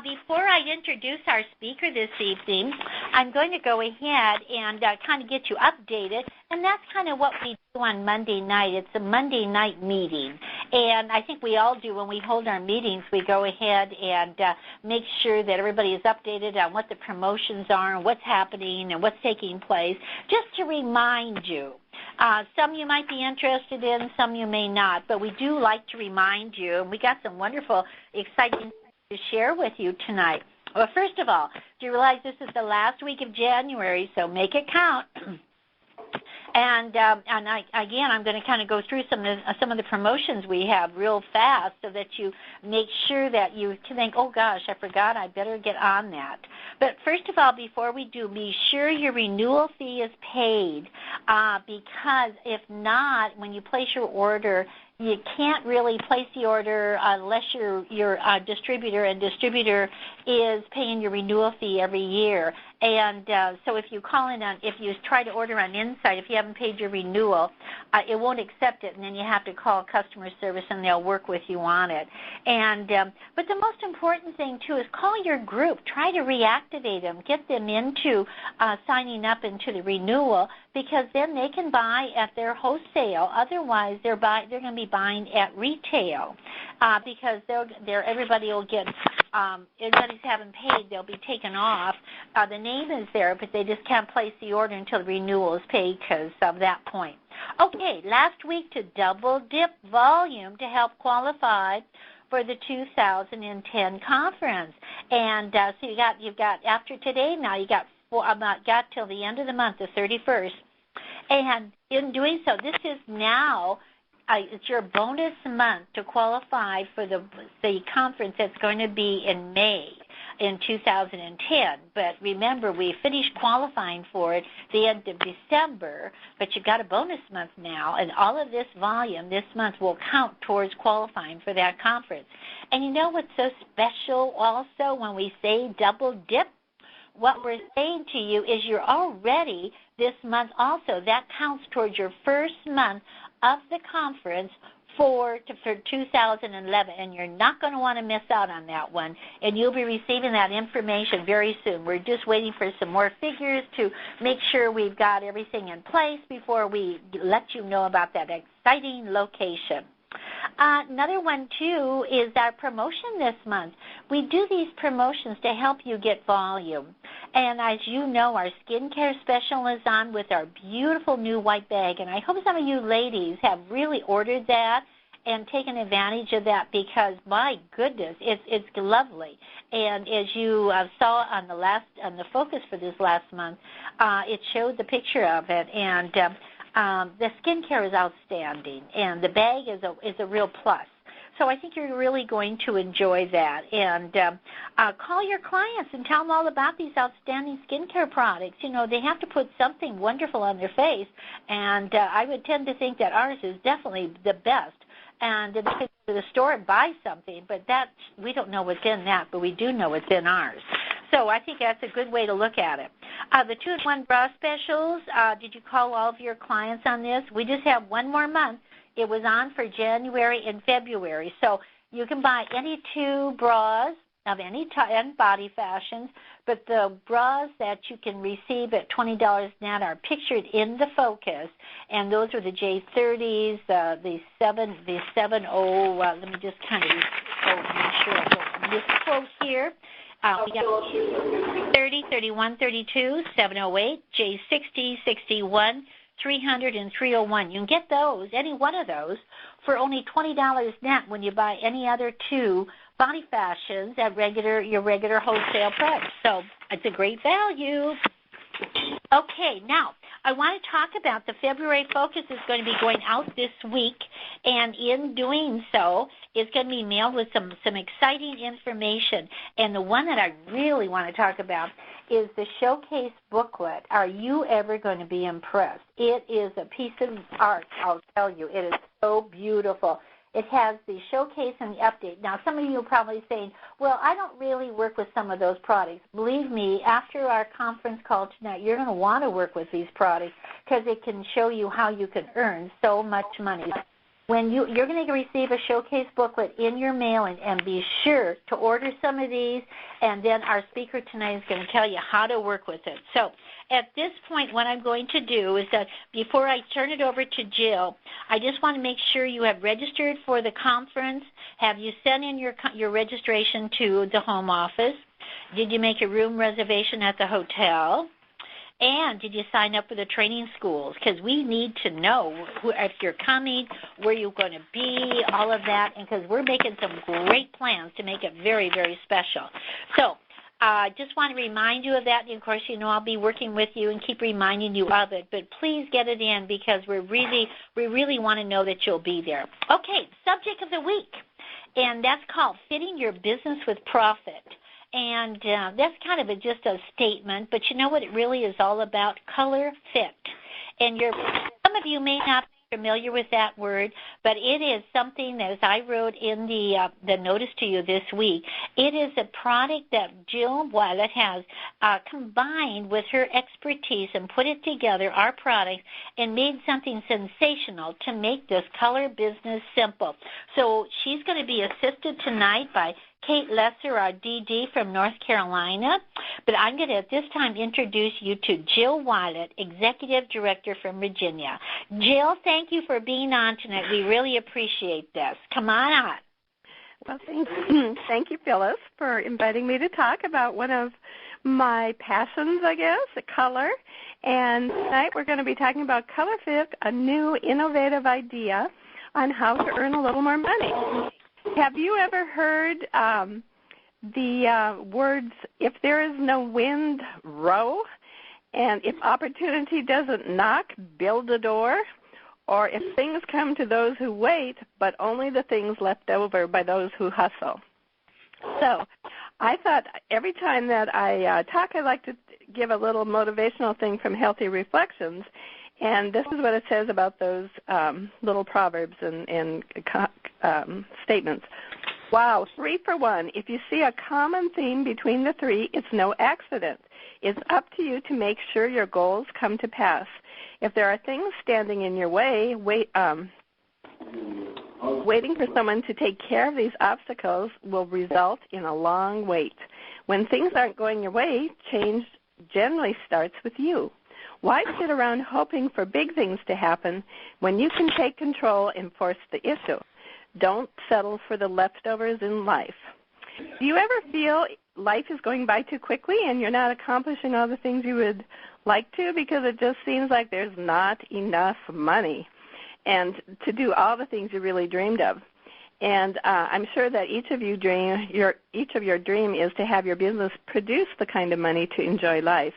before I introduce our speaker this evening, I'm going to go ahead and kind of get you updated, and that's kind of what we do on Monday night. It's a Monday night meeting, and I think we all do when we hold our meetings. We go ahead and make sure that everybody is updated on what the promotions are and what's happening and what's taking place, just to remind you. Some you might be interested in, some you may not, but we do like to remind you, and we got some wonderful, exciting things to share with you tonight. Well, first of all, do you realize this is the last week of January, so make it count. And again, I'm going to kind of go through some of the promotions we have real fast so that you make sure that you can think, oh, gosh, I forgot, I better get on that. But first of all, before we do, be sure your renewal fee is paid because if not, when you place your order, you can't really place the order unless your distributor, and distributor is paying your renewal fee every year. And so if you call in if you try to order on Insight, if you haven't paid your renewal, it won't accept it, and then you have to call customer service, and they'll work with you on it. And but the most important thing too is call your group, try to reactivate them, get them into signing up into the renewal, because then they can buy at their wholesale. Otherwise, they're going to be buying at retail because everybody will get. Everybody's haven't paid, they'll be taken off. The name is there, but they just can't place the order until the renewal is paid because of that point. Okay, last week to double dip volume to help qualify for the 2010 conference. And so you've got after today now, you got till the end of the month, the 31st. And in doing so, this is now it's your bonus month to qualify for the conference that's going to be in May in 2010. But remember, we finished qualifying for it the end of December, but you've got a bonus month now, and all of this volume this month will count towards qualifying for that conference. And you know what's so special also when we say double dip? What we're saying to you is you're already this month also. That counts towards your first month of the conference for 2011, and you're not going to want to miss out on that one, and you'll be receiving that information very soon. We're just waiting for some more figures to make sure we've got everything in place before we let you know about that exciting location. Another one, too, is our promotion this month. We do these promotions to help you get volume. And as you know, our skincare special is on with our beautiful new white bag. And I hope some of you ladies have really ordered that and taken advantage of that because, my goodness, it's lovely. And as you saw on the focus for this last month, it showed the picture of it. And the skincare is outstanding, and the bag is a real plus. So I think you're really going to enjoy that. And call your clients and tell them all about these outstanding skincare products. You know, they have to put something wonderful on their face, and I would tend to think that ours is definitely the best. And they can go to the store and buy something, but we don't know what's in that, but we do know what's in ours. So I think that's a good way to look at it. The 2-in-1 bra specials, did you call all of your clients on this? We just have one more month. It was on for January and February. So you can buy any 2 bras of any type and body fashions, but the bras that you can receive at $20 net are pictured in the focus, and those are the J30s, the 70. Let me just kind of make sure I don't misquote here. We got 30, 31, 32, 708, J60, 61, 300, and 301. You can get those, any one of those, for only $20 net when you buy any other 2 body fashions at your regular wholesale price. So it's a great value. Okay, now I want to talk about the February focus is going to be going out this week, and in doing so, it's going to be mailed with some exciting information. And the one that I really want to talk about is the showcase booklet. Are you ever going to be impressed? It is a piece of art, I'll tell you. It is so beautiful. It has the showcase and the update. Now, some of you are probably saying, well, I don't really work with some of those products. Believe me, after our conference call tonight, you're going to want to work with these products because it can show you how you can earn so much money. when you're going to receive a showcase booklet in your mail, and be sure to order some of these, and then our speaker tonight is going to tell you how to work with it. So at this point, what I'm going to do is that before I turn it over to Jill, I just want to make sure you have registered for the conference. Have you sent in your registration to the home office? Did you make a room reservation at the hotel? And did you sign up for the training schools? Because we need to know if you're coming, where you're going to be, all of that, and because we're making some great plans to make it very, very special. So I just want to remind you of that. And, of course, you know I'll be working with you and keep reminding you of it. But please get it in because we really want to know that you'll be there. Okay, subject of the week, and that's called Fitting Your Business with Profit. And that's kind of just a statement, but you know what it really is all about? Color fit. And some of you may not be familiar with that word, but it is something that, as I wrote in the notice to you this week, it is a product that Jill Wylet has combined with her expertise and put it together, our product, and made something sensational to make this color business simple. So she's going to be assisted tonight by Kate Lesser, our DD from North Carolina. But I'm going to at this time introduce you to Jill Wylet, Executive Director from Virginia. Jill, thank you for being on tonight. We really appreciate this. Come on on. Well, thank you, Phyllis, for inviting me to talk about one of my passions, I guess, color. And tonight we're going to be talking about Color Fit, a new innovative idea on how to earn a little more money. Have you ever heard the words, if there is no wind, row, and if opportunity doesn't knock, build a door, or if things come to those who wait, but only the things left over by those who hustle? So I thought every time that I talk, I like to give a little motivational thing from Healthy Reflections, and this is what it says about those little proverbs and statements. Wow, 3 for 1. If you see a common theme between the three, it's no accident. It's up to you to make sure your goals come to pass. If there are things standing in your way, waiting for someone to take care of these obstacles will result in a long wait. When things aren't going your way, change generally starts with you. Why sit around hoping for big things to happen when you can take control and force the issue? Don't settle for the leftovers in life. Do you ever feel life is going by too quickly and you're not accomplishing all the things you would like to because it just seems like there's not enough money and to do all the things you really dreamed of? And I'm sure that each of your dream is to have your business produce the kind of money to enjoy life.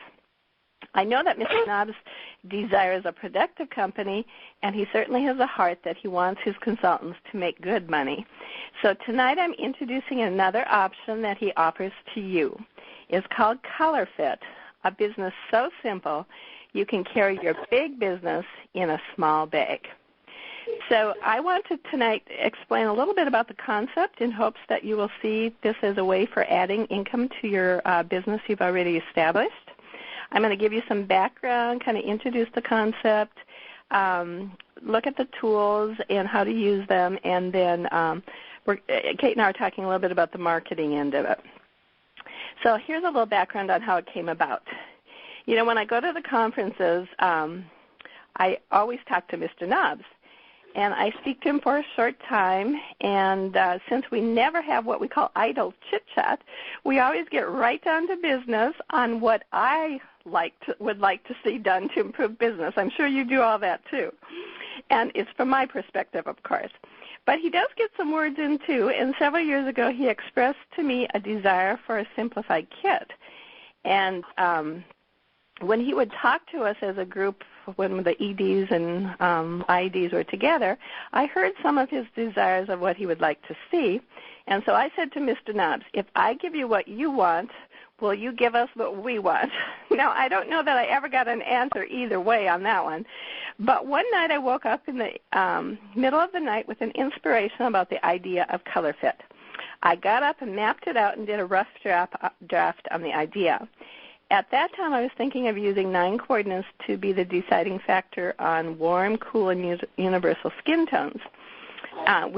I know that Mr. Knobs desires a productive company, and he certainly has a heart that he wants his consultants to make good money. So tonight I'm introducing another option that he offers to you. It's called Color Fit, a business so simple you can carry your big business in a small bag. So I want to tonight explain a little bit about the concept in hopes that you will see this as a way for adding income to your business you've already established. I'm going to give you some background, kind of introduce the concept, look at the tools and how to use them, and then Kate and I are talking a little bit about the marketing end of it. So here's a little background on how it came about. You know, when I go to the conferences, I always talk to Mr. Knobs. And I speak to him for a short time, and since we never have what we call idle chit-chat, we always get right down to business on what I would like to see done to improve business. I'm sure you do all that too. And it's from my perspective, of course. But he does get some words in too, and several years ago he expressed to me a desire for a simplified kit. And when he would talk to us as a group, when the EDs and IEDs were together, I heard some of his desires of what he would like to see. And so I said to Mr. Knobs, if I give you what you want, will you give us what we want? Now, I don't know that I ever got an answer either way on that one. But one night I woke up in the middle of the night with an inspiration about the idea of Color Fit. I got up and mapped it out and did a rough draft on the idea. At that time, I was thinking of using 9 coordinates to be the deciding factor on warm, cool, and universal skin tones.